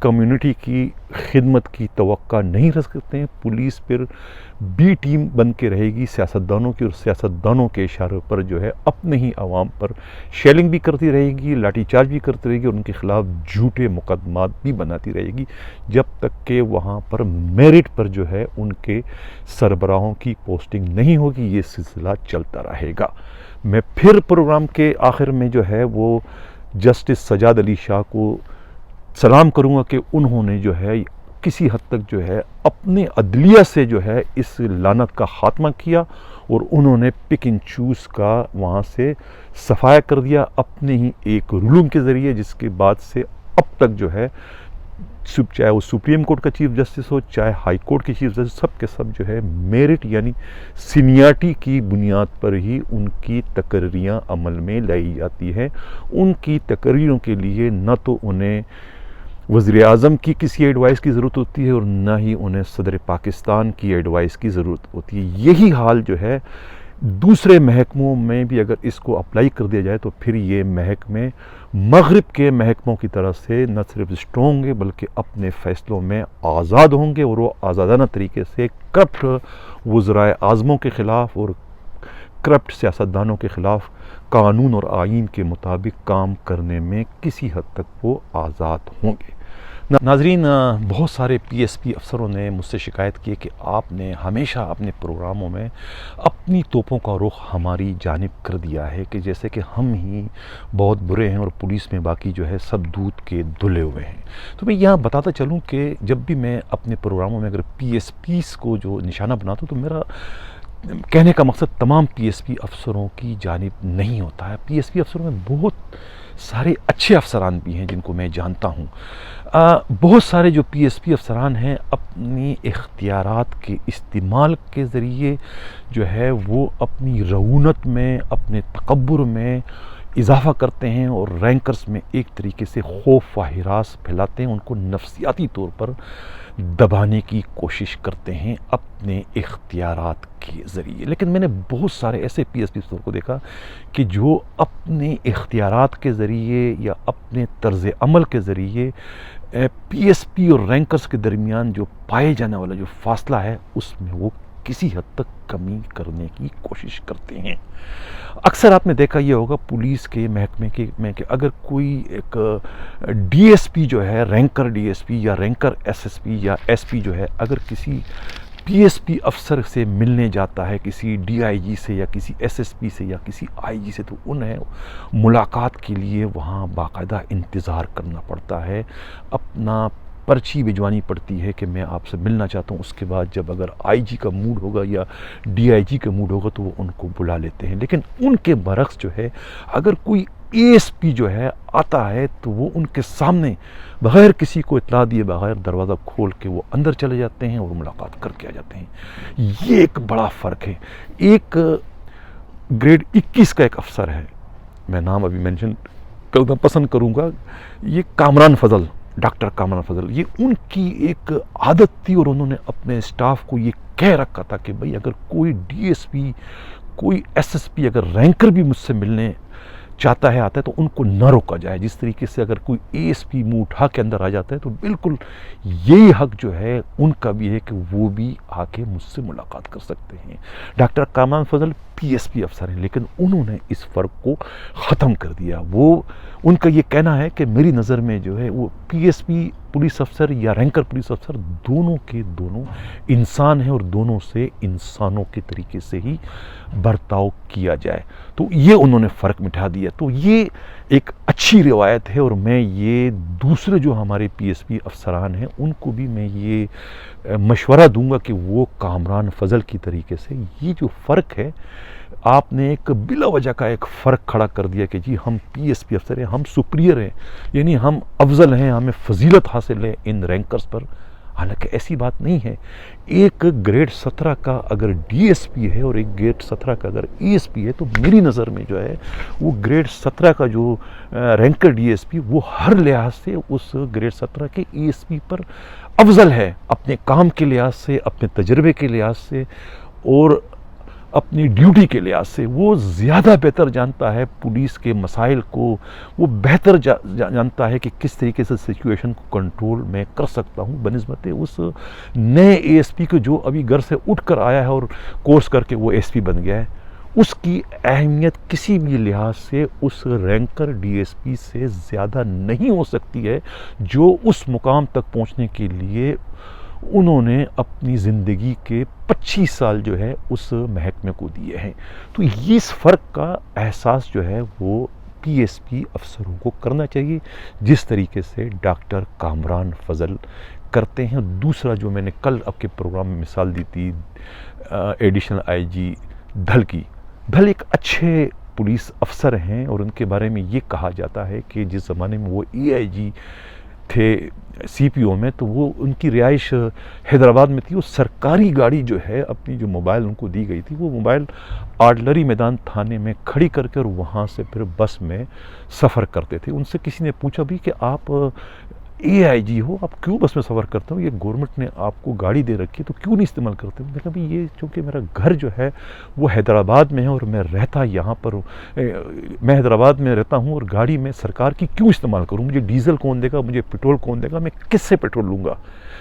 Community کی خدمت کی توقع نہیں رکھ سکتے ہیں. پولیس پھر بی ٹیم بن کے رہے گی سیاستدانوں کی، اور سیاستدانوں کے اشاروں پر جو ہے اپنے ہی عوام پر شیلنگ بھی کرتی رہے گی، لاٹھی چارج بھی کرتی رہے گی، اور ان کے خلاف جھوٹے مقدمات بھی بناتی رہے گی، جب تک کہ وہاں پر میرٹ پر جو ہے ان کے سربراہوں کی پوسٹنگ نہیں ہوگی. یہ سلسلہ چلتا رہے گا. میں پھر پروگرام کے آخر میں جو ہے وہ جسٹس سجاد علی شاہ کو سلام کروں گا کہ انہوں نے جو ہے کسی حد تک جو ہے اپنے عدلیہ سے جو ہے اس لعنت کا خاتمہ کیا، اور انہوں نے پک اینڈ چوز کا وہاں سے صفایا کر دیا اپنے ہی ایک رولنگ کے ذریعے، جس کے بعد سے اب تک جو ہے چاہے وہ سپریم کورٹ کا چیف جسٹس ہو، چاہے ہائی کورٹ کی چیف جسٹس، سب کے سب جو ہے میرٹ یعنی سینیارٹی کی بنیاد پر ہی ان کی تقرریاں عمل میں لائی جاتی ہیں. ان کی تقرریوں کے لیے نہ تو انہیں وزیر اعظم کی کسی ایڈوائس کی ضرورت ہوتی ہے، اور نہ ہی انہیں صدر پاکستان کی ایڈوائس کی ضرورت ہوتی ہے. یہی حال جو ہے دوسرے محکموں میں بھی اگر اس کو اپلائی کر دیا جائے تو پھر یہ محکمے مغرب کے محکموں کی طرف سے نہ صرف اسٹرانگ ہوں گے بلکہ اپنے فیصلوں میں آزاد ہوں گے، اور وہ آزادانہ طریقے سے کرپٹ وزرائے اعظموں کے خلاف اور کرپٹ سیاستدانوں کے خلاف قانون اور آئین کے مطابق کام کرنے میں کسی حد تک وہ آزاد ہوں گے. ناظرین، بہت سارے پی ایس پی افسروں نے مجھ سے شکایت کی کہ آپ نے ہمیشہ اپنے پروگراموں میں اپنی توپوں کا رخ ہماری جانب کر دیا ہے کہ جیسے کہ ہم ہی بہت برے ہیں اور پولیس میں باقی جو ہے سب دودھ کے دھلے ہوئے ہیں. تو میں یہاں بتاتا چلوں کہ جب بھی میں اپنے پروگراموں میں اگر پی ایس پیز کو جو نشانہ بناتا ہوں تو میرا کہنے کا مقصد تمام پی ایس پی افسروں کی جانب نہیں ہوتا ہے. پی ایس پی افسروں میں بہت سارے اچھے افسران بھی ہیں جن کو میں جانتا ہوں. بہت سارے جو پی ایس پی افسران ہیں اپنی اختیارات کے استعمال کے ذریعے جو ہے وہ اپنی رعونت میں، اپنے تکبر میں اضافہ کرتے ہیں، اور رینکرز میں ایک طریقے سے خوف و ہراس پھیلاتے ہیں، ان کو نفسیاتی طور پر دبانے کی کوشش کرتے ہیں اپنے اختیارات کے ذریعے. لیکن میں نے بہت سارے ایسے پی ایس پی افسروں کو دیکھا کہ جو اپنے اختیارات کے ذریعے یا اپنے طرز عمل کے ذریعے پی ایس پی اور رینکرز کے درمیان جو پائے جانے والا جو فاصلہ ہے اس میں وہ کسی حد تک کمی کرنے کی کوشش کرتے ہیں. اکثر آپ نے دیکھا یہ ہوگا پولیس کے محکمے میں کہ اگر کوئی ایک ڈی ایس پی جو ہے، رینکر ڈی ایس پی یا رینکر ایس ایس پی یا ایس پی جو ہے، اگر کسی پی ایس پی افسر سے ملنے جاتا ہے، کسی ڈی آئی جی سے یا کسی ایس ایس پی سے یا کسی آئی جی سے، تو انہیں ملاقات کے لیے وہاں باقاعدہ انتظار کرنا پڑتا ہے، اپنا پرچی بھجوانی پڑتی ہے کہ میں آپ سے ملنا چاہتا ہوں. اس کے بعد جب اگر آئی جی کا موڈ ہوگا یا ڈی آئی جی کا موڈ ہوگا تو وہ ان کو بلا لیتے ہیں. لیکن ان کے برعکس جو ہے اگر کوئی اے ایس پی جو ہے آتا ہے تو وہ ان کے سامنے بغیر کسی کو اطلاع دیے بغیر دروازہ کھول کے وہ اندر چلے جاتے ہیں اور ملاقات کر کے آ جاتے ہیں. یہ ایک بڑا فرق ہے. ایک گریڈ 21 کا ایک افسر ہے، میں نام ابھی مینشن کرنا پسند کروں گا، یہ کامران فضل، ڈاکٹر کامران فضل. یہ ان کی ایک عادت تھی اور انہوں نے اپنے اسٹاف کو یہ کہہ رکھا تھا کہ بھئی اگر کوئی ڈی ایس پی، کوئی ایس ایس پی، اگر رینکر بھی مجھ سے ملنے چاہتا ہے آتا ہے تو ان کو نہ روکا جائے. جس طریقے سے اگر کوئی اے ایس پی منہ اٹھا کے اندر آ جاتا ہے تو بالکل یہی حق جو ہے ان کا بھی ہے کہ وہ بھی آ کے مجھ سے ملاقات کر سکتے ہیں. ڈاکٹر کامران فضل پی ایس پی افسر ہیں لیکن انہوں نے اس فرق کو ختم کر دیا. وہ ان کا یہ کہنا ہے کہ میری نظر میں جو ہے وہ پی ایس پی پولیس افسر یا رینکر پولیس افسر دونوں کے دونوں انسان ہیں اور دونوں سے انسانوں کے طریقے سے ہی برتاؤ کیا جائے. تو یہ انہوں نے فرق مٹھا دیا. تو یہ ایک اچھی روایت ہے اور میں یہ دوسرے جو ہمارے پی ایس پی افسران ہیں ان کو بھی میں یہ مشورہ دوں گا کہ وہ کامران فضل کی طریقے سے یہ جو فرق ہے، آپ نے ایک بلا وجہ کا ایک فرق کھڑا کر دیا کہ جی ہم پی ایس پی افسر ہیں، ہم سپریئر ہیں، یعنی ہم افضل ہیں، ہمیں فضیلت حاصل ہے ان رینکرز پر. حالانکہ ایسی بات نہیں ہے. ایک گریڈ 17 کا اگر ڈی ایس پی ہے اور ایک گریڈ 17 کا اگر ای ایس پی ہے تو میری نظر میں جو ہے وہ گریڈ 17 کا جو رینکر ڈی ایس پی وہ ہر لحاظ سے اس گریڈ 17 کے ای ایس پی پر افضل ہے، اپنے کام کے لحاظ سے، اپنے تجربے کے لحاظ سے، اور اپنی ڈیوٹی کے لحاظ سے وہ زیادہ بہتر جانتا ہے پولیس کے مسائل کو، وہ بہتر جانتا ہے کہ کس طریقے سے سچویشن کو کنٹرول میں کر سکتا ہوں بنسبت اس نئے اے ایس پی کو جو ابھی گھر سے اٹھ کر آیا ہے اور کورس کر کے وہ ایس پی بن گیا ہے۔ اس کی اہمیت کسی بھی لحاظ سے اس رینکر ڈی ایس پی سے زیادہ نہیں ہو سکتی ہے جو اس مقام تک پہنچنے کے لیے انہوں نے اپنی زندگی کے 25 سال جو ہے اس محکمے کو دیے ہیں۔ تو اس فرق کا احساس جو ہے وہ پی ایس پی افسروں کو کرنا چاہیے، جس طریقے سے ڈاکٹر کامران فضل کرتے ہیں۔ دوسرا جو میں نے کل آپ کے پروگرام میں مثال دی تھی ایڈیشنل آئی جی دھل کی، دھل ایک اچھے پولیس افسر ہیں اور ان کے بارے میں یہ کہا جاتا ہے کہ جس زمانے میں وہ ای آئی جی تھے سی پی او میں، تو وہ ان کی رہائش حیدرآباد میں تھی۔ وہ سرکاری گاڑی جو ہے اپنی جو موبائل ان کو دی گئی تھی، وہ موبائل آرٹلری میدان تھانے میں کھڑی کر کے اور وہاں سے پھر بس میں سفر کرتے تھے۔ ان سے کسی نے پوچھا بھی کہ آپ اے آئی جی ہو، آپ کیوں بس میں سفر کرتے ہو؟ یہ گورنمنٹ نے آپ کو گاڑی دے رکھی ہے تو کیوں نہیں استعمال کرتے ہو؟ میں نے کہا بھی یہ چونکہ میرا گھر جو ہے وہ حیدرآباد میں ہے اور میں رہتا یہاں پر ہوں، میں حیدرآباد میں رہتا ہوں اور گاڑی میں سرکار کی کیوں استعمال کروں؟ مجھے ڈیزل کون دے گا، مجھے پیٹرول کون دے گا، میں کس سے پیٹرول لوں گا؟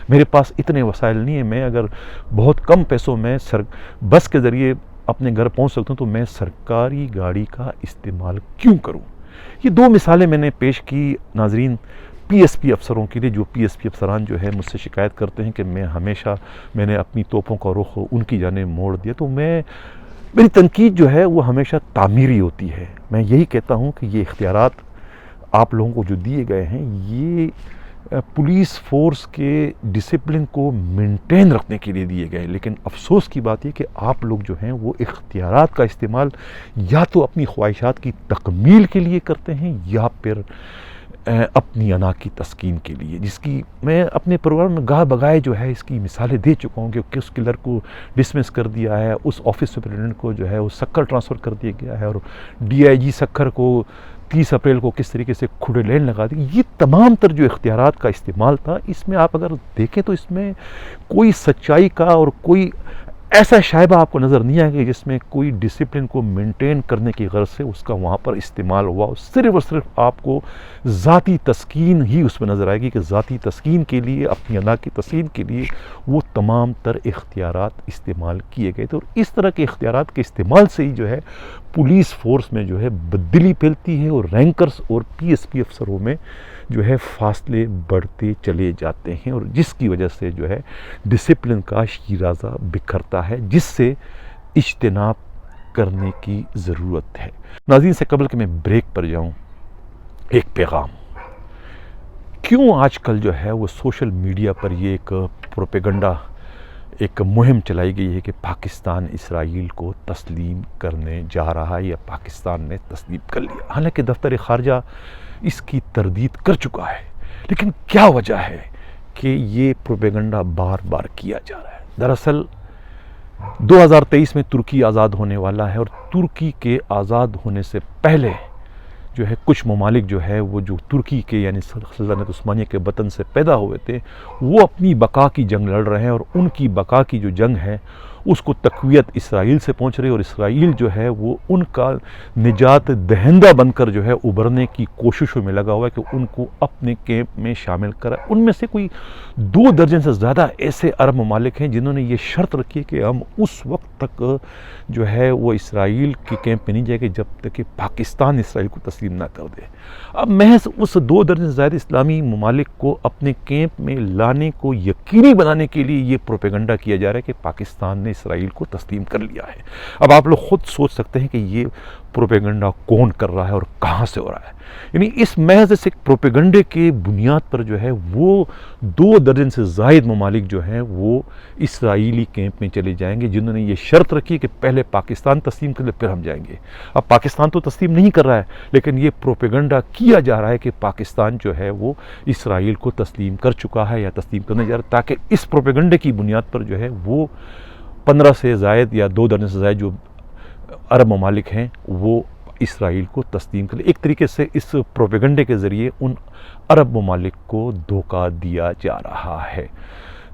میرے پاس اتنے وسائل نہیں ہیں۔ میں اگر بہت کم پیسوں میں بس کے ذریعے اپنے گھر پہنچ سکتا ہوں تو میں سرکاری گاڑی کا استعمال کیوں کروں؟ یہ دو مثالیں میں نے پیش کی ناظرین پی ایس پی افسروں کے لیے، جو پی ایس پی افسران جو ہے مجھ سے شکایت کرتے ہیں کہ میں نے اپنی توپوں کا رخ ان کی جانب موڑ دیا۔ تو میری تنقید جو ہے وہ ہمیشہ تعمیری ہوتی ہے۔ میں یہی کہتا ہوں کہ یہ اختیارات آپ لوگوں کو جو دیے گئے ہیں یہ پولیس فورس کے ڈسپلن کو مینٹین رکھنے کے لیے دیے گئے، لیکن افسوس کی بات یہ کہ آپ لوگ جو ہیں وہ اختیارات کا استعمال یا تو اپنی خواہشات کی تکمیل کے لیے کرتے ہیں یا پھر اپنی انا کی تسکین کے لیے، جس کی میں اپنے پروگرام میں گاہ بگائے جو ہے اس کی مثالیں دے چکا ہوں کہ کس کلر کو ڈسمس کر دیا ہے، اس آفس سپرنٹینڈنٹ کو جو ہے وہ سکر ٹرانسفر کر دیا گیا ہے، اور ڈی آئی جی سکر کو 30 اپریل کو کس طریقے سے کھڑے لین لگا دی۔ یہ تمام تر جو اختیارات کا استعمال تھا، اس میں آپ اگر دیکھیں تو اس میں کوئی سچائی کا اور کوئی ایسا شائبہ آپ کو نظر نہیں آئے گا جس میں کوئی ڈسپلن کو مینٹین کرنے کی غرض سے اس کا وہاں پر استعمال ہوا۔ صرف اور صرف آپ کو ذاتی تسکین ہی اس میں نظر آئے گی کہ ذاتی تسکین کے لیے، اپنی انا کی تسکین کے لیے وہ تمام تر اختیارات استعمال کیے گئے تھے۔ اور اس طرح کے اختیارات کے استعمال سے ہی جو ہے پولیس فورس میں جو ہے بدلی پھیلتی ہے اور رینکرز اور پی ایس پی افسروں میں جو ہے فاصلے بڑھتے چلے جاتے ہیں، اور جس کی وجہ سے جو ہے ڈسپلن کا شیرازہ بکھرتا ہے، جس سے اجتناب کرنے کی ضرورت ہے۔ ناظرین سے قبل کہ میں بریک پر جاؤں، ایک پیغام۔ کیوں آج کل جو ہے وہ سوشل میڈیا پر یہ ایک پروپیگنڈا، ایک مہم چلائی گئی ہے کہ پاکستان اسرائیل کو تسلیم کرنے جا رہا ہے یا پاکستان نے تسلیم کر لیا، حالانکہ دفتر خارجہ اس کی تردید کر چکا ہے، لیکن کیا وجہ ہے کہ یہ پروپیگنڈا بار بار کیا جا رہا ہے؟ دراصل 2023 میں ترکی آزاد ہونے والا ہے، اور ترکی کے آزاد ہونے سے پہلے جو ہے کچھ ممالک جو ہے وہ جو ترکی کے یعنی سلطنت عثمانیہ کے وطن سے پیدا ہوئے تھے، وہ اپنی بقا کی جنگ لڑ رہے ہیں، اور ان کی بقا کی جو جنگ ہے اس کو تقویت اسرائیل سے پہنچ رہی ہے، اور اسرائیل جو ہے وہ ان کا نجات دہندہ بن کر جو ہے ابھرنے کی کوششوں میں لگا ہوا ہے کہ ان کو اپنے کیمپ میں شامل کرا۔ ان میں سے کوئی 2 درجن سے زیادہ ایسے عرب ممالک ہیں جنہوں نے یہ شرط رکھی ہے کہ ہم اس وقت تک جو ہے وہ اسرائیل کے کیمپ میں نہیں جائے گے جب تک کہ پاکستان اسرائیل کو تسلیم نہ کر دے۔ اب محض اس 2 درجن سے زیادہ اسلامی ممالک کو اپنے کیمپ میں لانے کو یقینی بنانے کے لیے یہ پروپیگنڈا کیا جا رہا ہے کہ پاکستان نے اسرائیل کو تسلیم کر لیا ہے۔ اب آپ لوگ خود سوچ سکتے ہیں کہ یہ پروپیگنڈا کون کر رہا ہے اور کہاں سے ہو رہا ہے۔ یعنی اس محض اس ایک پروپیگنڈے کے بنیاد پر جو ہے وہ 2 درجن سے زائد ممالک جو ہیں وہ اسرائیلی کیمپ میں چلے جائیں گے، جنہوں نے یہ شرط رکھی کہ پہلے پاکستان تسلیم کر لے پھر ہم جائیں گے۔ اب پاکستان تو تسلیم نہیں کر رہا ہے، لیکن یہ پروپیگنڈا کیا جا رہا ہے کہ پاکستان جو ہے وہ اسرائیل کو تسلیم کر چکا ہے یا تسلیم کرنے جا رہا ہے، تاکہ اس پروپیگنڈے کی بنیاد پر جو ہے وہ 15 سے زائد یا 2 درجن سے زائد جو عرب ممالک ہیں وہ اسرائیل کو تسلیم کر لیں۔ ایک طریقے سے اس پروپیگنڈے کے ذریعے ان عرب ممالک کو دھوکہ دیا جا رہا ہے۔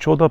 14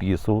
PSO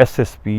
SSP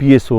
PSO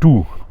2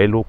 LO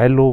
LO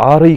RI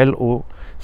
LO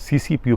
CCPO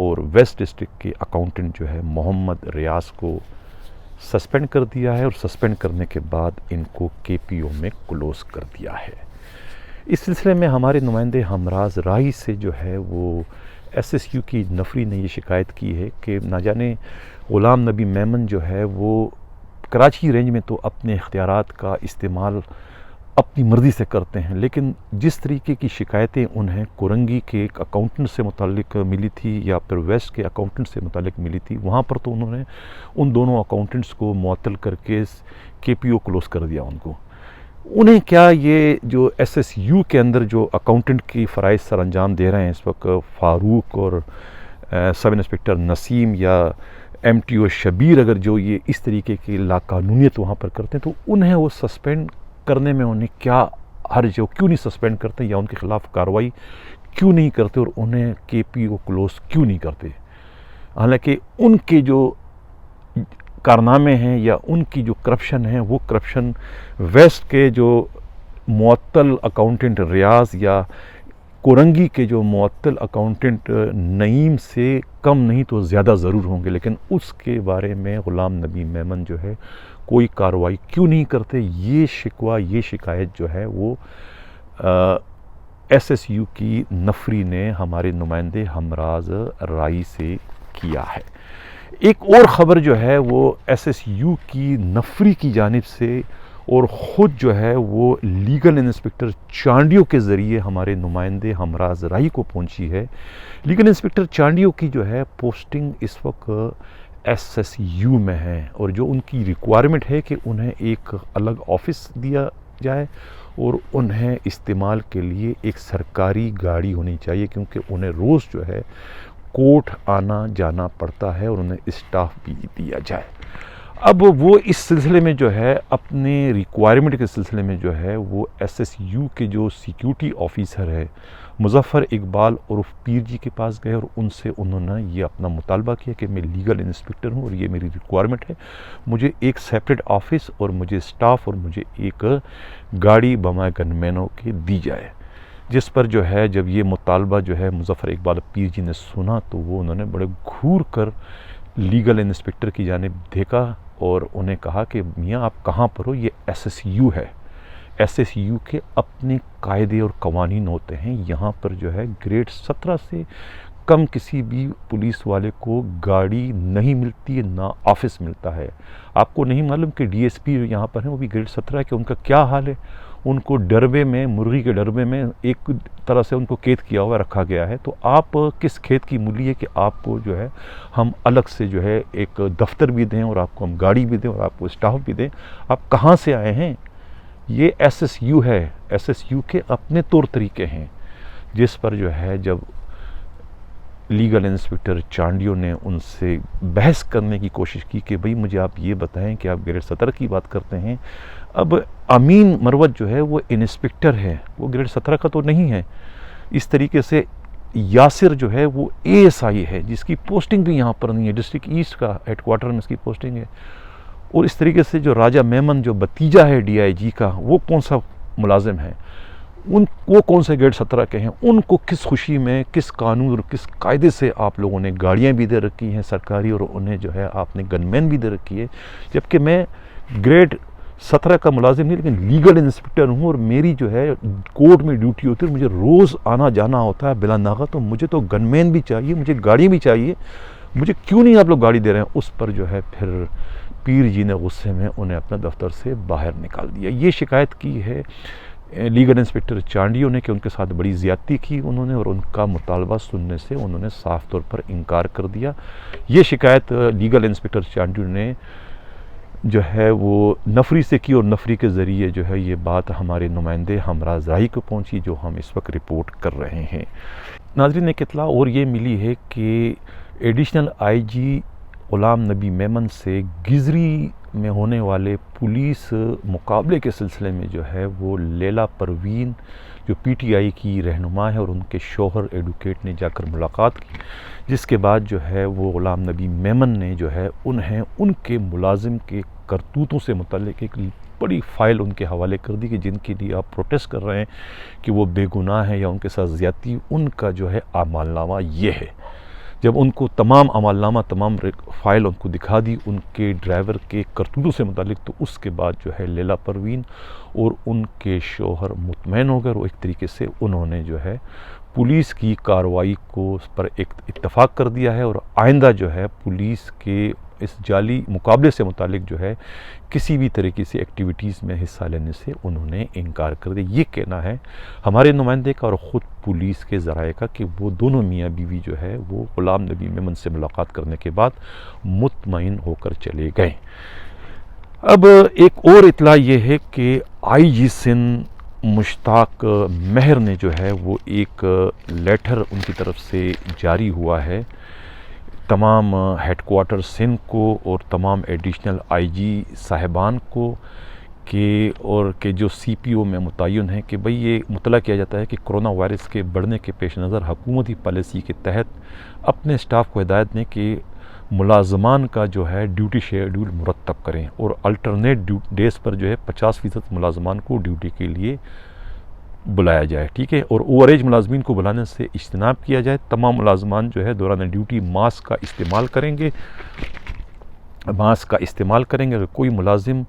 اور ویسٹ ڈسٹرکٹ کے اکاؤنٹنٹ جو ہے محمد ریاض کو سسپینڈ کر دیا ہے، اور سسپینڈ کرنے کے بعد ان کو کے پی او میں کلوز کر دیا ہے۔ اس سلسلے میں ہمارے نمائندے ہمراز راہی سے جو ہے وہ ایس ایس یو کی نفری نے یہ شکایت کی ہے کہ نہ جانے غلام نبی میمن جو ہے وہ کراچی رینج میں تو اپنے اختیارات کا استعمال اپنی مرضی سے کرتے ہیں، لیکن جس طریقے کی شکایتیں انہیں کورنگی کے ایک اکاؤنٹنٹ سے متعلق ملی تھی یا پھر ویسٹ کے اکاؤنٹنٹ سے متعلق ملی تھی، وہاں پر تو انہوں نے ان دونوں اکاؤنٹنٹس کو معطل کر کے کے پی او کلوز کر دیا ان کو۔ انہیں کیا یہ جو ایس ایس یو کے اندر جو اکاؤنٹنٹ کی فرائض سر انجام دے رہے ہیں اس وقت فاروق اور سب انسپکٹر نسیم یا ایم ٹی او شبیر، اگر جو یہ اس طریقے کی لاقانونیت وہاں پر کرتے ہیں تو انہیں وہ سسپینڈ کرنے میں انہیں کیا حرج ہے، کیوں نہیں سسپینڈ کرتے یا ان کے خلاف کارروائی کیوں نہیں کرتے اور انہیں کے پی او کلوز کیوں نہیں کرتے؟ حالانکہ ان کے جو کارنامے ہیں یا ان کی جو کرپشن ہے وہ کرپشن ویسٹ کے جو معطل اکاؤنٹنٹ ریاض یا کورنگی کے جو معطل اکاؤنٹنٹ نعیم سے کم نہیں تو زیادہ ضرور ہوں گے، لیکن اس کے بارے میں غلام نبی میمن جو ہے کوئی کارروائی کیوں نہیں کرتے؟ یہ شکوہ، یہ شکایت جو ہے وہ ایس ایس یو کی نفری نے ہمارے نمائندے ہمراز رائی سے کیا ہے۔ ایک اور خبر جو ہے وہ ایس ایس یو کی نفری کی جانب سے اور خود جو ہے وہ لیگل انسپکٹر چانڈیو کے ذریعے ہمارے نمائندے ہمراز رائی کو پہنچی ہے۔ لیگل انسپکٹر چانڈیو کی جو ہے پوسٹنگ اس وقت ایس ایس یو میں ہے، اور جو ان کی ریکوائرمنٹ ہے کہ انہیں ایک الگ آفس دیا جائے اور انہیں استعمال کے لیے ایک سرکاری گاڑی ہونی چاہیے، کیونکہ انہیں روز جو ہے کورٹ آنا جانا پڑتا ہے، اور انہیں اسٹاف بھی دیا جائے۔ اب وہ اس سلسلے میں جو ہے اپنے ریکوائرمنٹ کے سلسلے میں جو ہے وہ ایس ایس یو کے جو سیکیورٹی آفیسر ہے مظفر اقبال عرف پیر جی کے پاس گئے، اور ان سے انہوں نے یہ اپنا مطالبہ کیا کہ میں لیگل انسپکٹر ہوں اور یہ میری ریکوائرمنٹ ہے، مجھے ایک سیپریٹ آفس اور مجھے اسٹاف اور مجھے ایک گاڑی بمائے گن مینوں کی دی جائے۔ جس پر جو ہے جب یہ مطالبہ جو ہے مظفر اقبال پیر جی نے سنا تو وہ انہوں نے بڑے گھور کر لیگل انسپکٹر کی جانب دیکھا اور انہیں کہا کہ میاں آپ کہاں پر ہو؟ یہ ایس ایس یو ہے، ایس ایس یو کے اپنے قاعدے اور قوانین ہوتے ہیں، یہاں پر جو ہے گریڈ 17 سے کم کسی بھی پولیس والے کو گاڑی نہیں ملتی ہے، نہ آفس ملتا ہے۔ آپ کو نہیں معلوم کہ ڈی ایس پی یہاں پر ہیں وہ بھی گریڈ 17 ہے، کہ ان کا کیا حال ہے؟ ان کو ڈربے میں، مرغی کے ڈربے میں ایک طرح سے ان کو قید کیا ہوا رکھا گیا ہے۔ تو آپ کس کھیت کی مولی ہے کہ آپ کو جو ہے ہم الگ سے جو ہے ایک دفتر بھی دیں اور آپ کو ہم گاڑی بھی دیں اور آپ کو اسٹاف بھی دیں؟ آپ کہاں سے آئے ہیں؟ یہ ایس ایس یو ہے، ایس ایس یو کے اپنے طور طریقے ہیں، جس پر جو ہے جب لیگل انسپکٹر چانڈیو نے ان سے بحث کرنے کی کوشش کی کہ بھئی مجھے آپ یہ بتائیں کہ آپ گریڈ 17 کی بات کرتے ہیں، اب امین مروت جو ہے وہ انسپکٹر ہے، وہ گریڈ 17 کا تو نہیں ہے۔ اس طریقے سے یاسر جو ہے وہ اے ایس آئی ہے، جس کی پوسٹنگ بھی یہاں پر نہیں ہے، ڈسٹرکٹ ایسٹ کا ہیڈ کوارٹر میں اس کی پوسٹنگ ہے۔ اور اس طریقے سے جو راجہ میمن جو بتیجا ہے ڈی آئی جی کا، وہ کون سا ملازم ہے؟ وہ کون سے گریڈ 17 کے ہیں؟ ان کو کس خوشی میں، کس قانون اور کس قاعدے سے آپ لوگوں نے گاڑیاں بھی دے رکھی ہیں سرکاری، اور انہیں جو ہے آپ نے گن مین بھی دے رکھی ہے؟ جبکہ میں گریڈ 17 کا ملازم نہیں لیکن لیگل انسپکٹر ہوں، اور میری جو ہے کورٹ میں ڈیوٹی ہوتی ہے، مجھے روز آنا جانا ہوتا ہے بلا ناغہ، تو مجھے تو گن مین بھی چاہیے، مجھے گاڑی بھی چاہیے، مجھے کیوں نہیں آپ لوگ گاڑی دے رہے ہیں؟ اس پر جو ہے پھر پیر جی نے غصے میں انہیں اپنے دفتر سے باہر نکال دیا۔ یہ شکایت کی ہے لیگل انسپکٹر چانڈیو نے کہ ان کے ساتھ بڑی زیادتی کی انہوں نے، اور ان کا مطالبہ سننے سے انہوں نے صاف طور پر انکار کر دیا۔ یہ شکایت لیگل انسپکٹر چانڈیو نے جو ہے وہ نفری سے کی، اور نفری کے ذریعے جو ہے یہ بات ہمارے نمائندے ہمراز راہی کو پہنچی، جو ہم اس وقت رپورٹ کر رہے ہیں۔ ناظرین، ایک اطلاع اور یہ ملی ہے کہ ایڈیشنل آئی جی غلام نبی میمن سے گزری میں ہونے والے پولیس مقابلے کے سلسلے میں جو ہے وہ لیلا پروین جو پی ٹی آئی کی رہنما ہے اور ان کے شوہر ایڈوکیٹ نے جا کر ملاقات کی، جس کے بعد جو ہے وہ غلام نبی میمن نے جو ہے انہیں ان کے ملازم کے کرتوتوں سے متعلق ایک بڑی فائل ان کے حوالے کر دی کہ جن کے لیے آپ پروٹیسٹ کر رہے ہیں کہ وہ بے گناہ ہیں یا ان کے ساتھ زیادتی، ان کا جو ہے اعمال نامہ یہ ہے۔ جب ان کو تمام عمل نامہ تمام فائل ان کو دکھا دی ان کے ڈرائیور کے کرتوتوں سے متعلق، تو اس کے بعد جو ہے لیلا پروین اور ان کے شوہر مطمئن ہو گئے، اور ایک طریقے سے انہوں نے جو ہے پولیس کی کارروائی کو اس پر ایک اتفاق کر دیا ہے، اور آئندہ جو ہے پولیس کے اس جعلی مقابلے سے متعلق جو ہے کسی بھی طریقے سے ایکٹیویٹیز میں حصہ لینے سے انہوں نے انکار کر دیا۔ یہ کہنا ہے ہمارے نمائندے کا اور خود پولیس کے ذرائع کا کہ وہ دونوں میاں بیوی جو ہے وہ غلام نبی میمن سے ملاقات کرنے کے بعد مطمئن ہو کر چلے گئے۔ اب ایک اور اطلاع یہ ہے کہ آئی جی سندھ مشتاق مہر نے جو ہے وہ ایک لیٹر ان کی طرف سے جاری ہوا ہے تمام ہیڈ کوارٹر سندھ کو اور تمام ایڈیشنل آئی جی صاحبان کو کہ جو سی پی او میں متعین ہیں کہ بھئی یہ مطلع کیا جاتا ہے کہ کرونا وائرس کے بڑھنے کے پیش نظر حکومتی پالیسی کے تحت اپنے اسٹاف کو ہدایت دیں کہ ملازمان کا جو ہے ڈیوٹی شیڈول مرتب کریں اور الٹرنیٹ ڈیز پر جو ہے 50% ملازمان کو ڈیوٹی کے لیے بلایا جائے، ٹھیک ہے، اور اوور ایج ملازمین کو بلانے سے اجتناب کیا جائے۔ تمام ملازمان جو ہے دوران ڈیوٹی ماسک کا استعمال کریں گے، اگر کوئی ملازم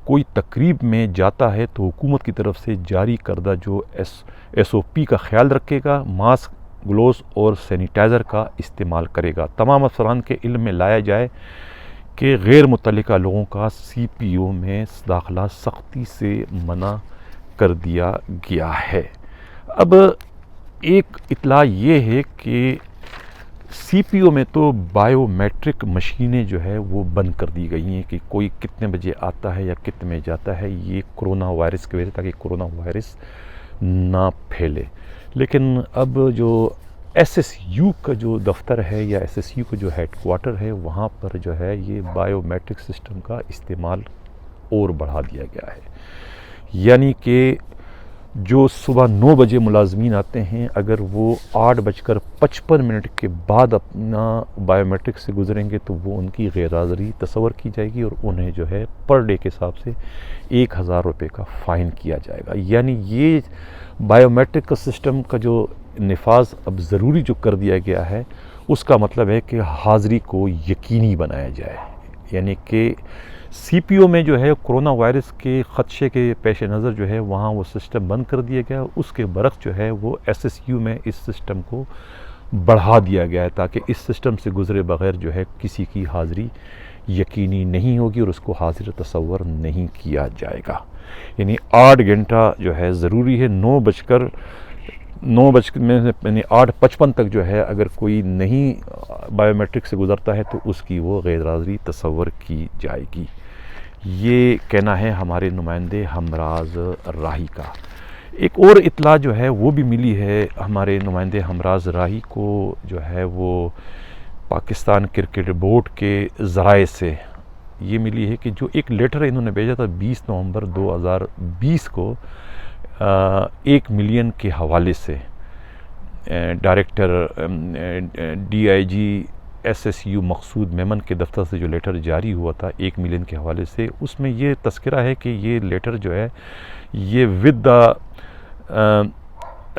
کوئی تقریب میں جاتا ہے تو حکومت کی طرف سے جاری کردہ جو ایس او پی کا خیال رکھے گا، ماسک، گلوز اور سینیٹائزر کا استعمال کرے گا۔ تمام افسران کے علم میں لایا جائے کہ غیر متعلقہ لوگوں کا سی پی او میں داخلہ سختی سے منع کر دیا گیا ہے۔ اب ایک اطلاع یہ ہے کہ سی پی او میں تو بائیو میٹرک مشینیں جو ہے وہ بند کر دی گئی ہیں کہ کوئی کتنے بجے آتا ہے یا کتنے میں جاتا ہے، یہ کرونا وائرس کی وجہ سے، تاکہ کرونا وائرس نہ پھیلے۔ لیکن اب جو ایس ایس یو کا جو دفتر ہے یا ایس ایس یو کا جو ہیڈ کوارٹر ہے وہاں پر جو ہے یہ بائیو میٹرک سسٹم کا استعمال اور بڑھا دیا گیا ہے، یعنی کہ جو صبح 9 بجے ملازمین آتے ہیں اگر وہ 8:55 کے بعد اپنا بائیو میٹرک سے گزریں گے تو وہ ان کی غیر حاضری تصور کی جائے گی اور انہیں جو ہے پر ڈے کے حساب سے 1000 روپے کا فائن کیا جائے گا۔ یعنی یہ بائیو میٹرک کا سسٹم کا جو نفاذ اب ضروری جو کر دیا گیا ہے اس کا مطلب ہے کہ حاضری کو یقینی بنایا جائے، یعنی کہ سی پی او میں جو ہے کرونا وائرس کے خدشے کے پیش نظر جو ہے وہاں وہ سسٹم بند کر دیا گیا، اس کے برعکس جو ہے وہ ایس ایس یو میں اس سسٹم کو بڑھا دیا گیا ہے تاکہ اس سسٹم سے گزرے بغیر جو ہے کسی کی حاضری یقینی نہیں ہوگی اور اس کو حاضر تصور نہیں کیا جائے گا۔ یعنی 8 گھنٹہ جو ہے ضروری ہے، 8:55 تک جو ہے اگر کوئی نہیں بائیو میٹرک سے گزرتا ہے تو اس کی وہ غیر حاضری تصور کی جائے گی۔ یہ کہنا ہے ہمارے نمائندے ہمراز راہی کا۔ ایک اور اطلاع جو ہے وہ بھی ملی ہے ہمارے نمائندے ہمراز راہی کو جو ہے وہ پاکستان کرکٹ بورڈ کے ذرائع سے یہ ملی ہے کہ جو ایک لیٹر انہوں نے بھیجا تھا 20 نومبر 2020 کو 1 ملین کے حوالے سے director D I G S S U Maqsood Memon کے دفتر سے جو لیٹر جاری ہوا تھا 1 ملین کے حوالے سے، اس میں یہ تذکرہ ہے کہ یہ لیٹر جو ہے یہ with the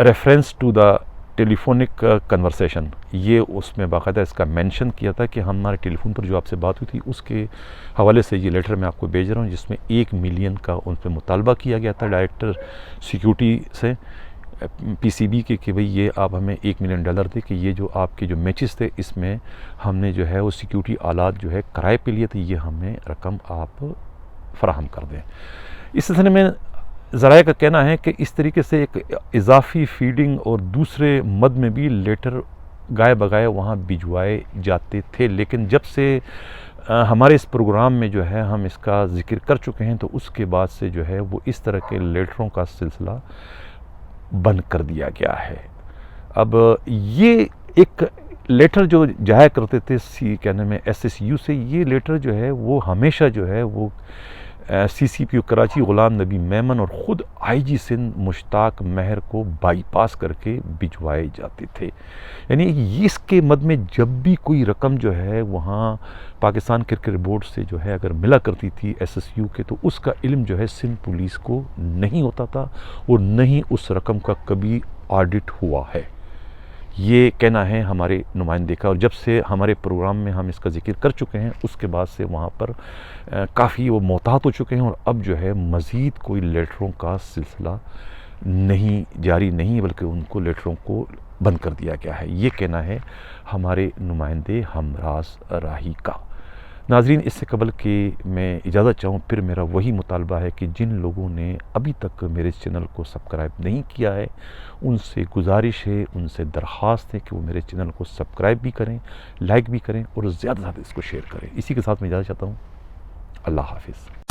reference to the telephonic conversation, یہ اس میں باقاعدہ اس کا مینشن کیا تھا کہ ہمارے ٹیلی فون پر جو آپ سے بات ہوئی تھی اس کے حوالے سے یہ لیٹر میں آپ کو بھیج رہا ہوں، جس میں 1 ملین کا ان پہ مطالبہ کیا گیا تھا ڈائریکٹر سیکیورٹی سے پی سی بی کے کہ بھئی یہ آپ ہمیں $1 ملین دے کہ یہ جو آپ کے جو میچز تھے اس میں ہم نے جو ہے وہ سیکیورٹی آلات جو ہے کرائے پہ لیے تھے، یہ ہمیں رقم آپ فراہم کر دیں۔ اس سلسلے میں ذرائع کا کہنا ہے کہ اس طریقے سے ایک اضافی فیڈنگ اور دوسرے مد میں بھی لیٹر گائے بگائے وہاں بھجوائے جاتے تھے، لیکن جب سے ہمارے اس پروگرام میں جو ہے ہم اس کا ذکر کر چکے ہیں تو اس کے بعد سے جو ہے وہ اس طرح کے لیٹروں کا سلسلہ بند کر دیا گیا ہے۔ اب یہ ایک لیٹر جو جایا کرتے تھے کہنے میں ایس ایس یو سے، یہ لیٹر جو ہے وہ ہمیشہ جو ہے وہ سی پی او کراچی غلام نبی میمن اور خود آئی جی سندھ مشتاق مہر کو بائی پاس کر کے بھجوائے جاتے تھے۔ یعنی اس کے مد میں جب بھی کوئی رقم جو ہے وہاں پاکستان کرکٹ بورڈ سے جو ہے اگر ملا کرتی تھی ایس ایس یو کے، تو اس کا علم جو ہے سندھ پولیس کو نہیں ہوتا تھا اور نہ ہی اس رقم کا کبھی آڈٹ ہوا ہے۔ یہ کہنا ہے ہمارے نمائندے کا، اور جب سے ہمارے پروگرام میں ہم اس کا ذکر کر چکے ہیں اس کے بعد سے وہاں پر کافی وہ محتاط ہو چکے ہیں، اور اب جو ہے مزید کوئی لیٹروں کا سلسلہ نہیں جاری نہیں، بلکہ ان کو لیٹروں کو بند کر دیا گیا ہے، یہ کہنا ہے ہمارے نمائندے ہمراز راہی کا۔ ناظرین، اس سے قبل کہ میں اجازت چاہوں، پھر میرا وہی مطالبہ ہے کہ جن لوگوں نے ابھی تک میرے چینل کو سبسکرائب نہیں کیا ہے، ان سے گزارش ہے، ان سے درخواست ہے کہ وہ میرے چینل کو سبسکرائب بھی کریں، لائک بھی کریں، اور زیادہ سے زیادہ اس کو شیئر کریں۔ اسی کے ساتھ میں اجازت چاہتا ہوں۔ اللہ حافظ۔